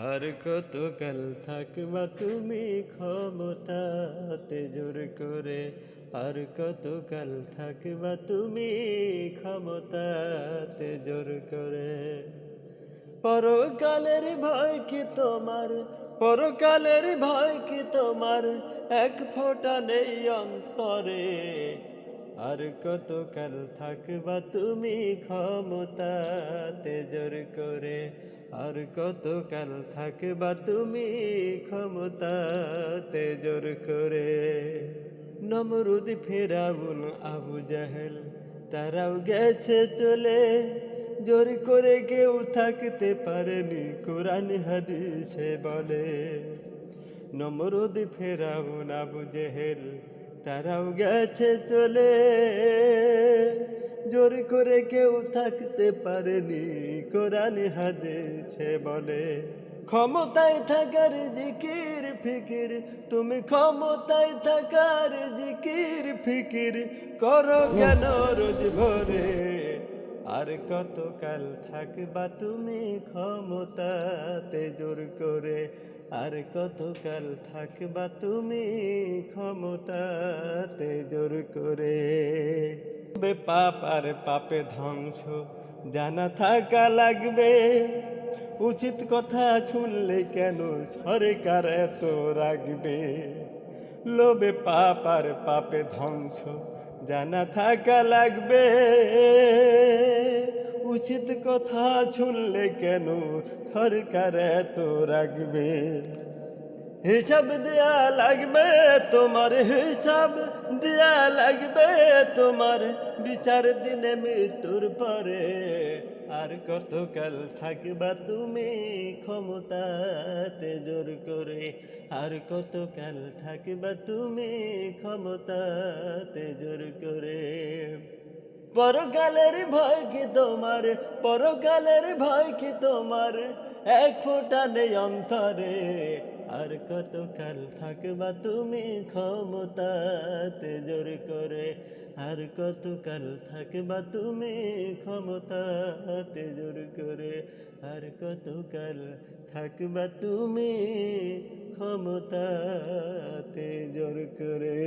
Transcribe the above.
আর কতকাল থাকবা তুমি ক্ষমতাতে জোর করে, আর কতকাল থাকবা তুমি ক্ষমতাতে জোর করে। পরকালের ভয় কি তোমার, পরকালের ভয় কি তোমার, এক ফোঁটা নেই অন্তরে। আর কতকাল থাকবা তুমি ক্ষমতাতে জোর করে, আর কতকাল থাকবা তুমি ক্ষমতাতে জোর করে। নমরুদ, ফেরাউন, আবু জাহেল তারাও গেছে চলে, জোর করে কেউ থাকতে পারেনি, কোরআন হাদিসে বলে। নমরুদ, ফেরাউন, আবু জেহেল তারাও গেছে চলে, জোর করে কেউ থাকতে পারেনি, কোরআন হাদিসে বলে। ক্ষমতায় থাকার জিকির ফিকির, তুমি ক্ষমতায় থাকার জিকির ফিকির করো কেন রোজ ভোরে। আর কতকাল থাকবা তুমি ক্ষমতাতে জোর করে, আর কতকাল থাকবা তুমি ক্ষমতাতে জোর করে। পাপ আর পাপে ধ্বংস জানা থাকা লাগবে, উচিত কথা শুনলে কেন সরকার এত রাখবে। লোভে পাপ আর পাপে ধ্বংস জানা থাকা লাগবে, উচিত কথা শুনলে কেন সরকার এত রাখবে। হিসাব দেয়া লাগবে তোমার, হিসাব দেয়া লাগবে তোমার, বিচার দিনে মৃত্যুর পরে। আর কতকাল থাকবা তুমি ক্ষমতাতে জোর করে, আর কতকাল থাকবা তুমি ক্ষমতাতে জোর করে। পরকালের ভয় কি তোমার, পরকালের ভয় কি তোমার, এক ফোঁটা নেই অন্তরে। আর কতকাল থাকবা তুমি ক্ষমতাতে জোর করে, আর কতকাল থাকবা তুমি ক্ষমতাতে জোর করে, আর কতকাল থাকবা তুমি ক্ষমতাতে জোর করে।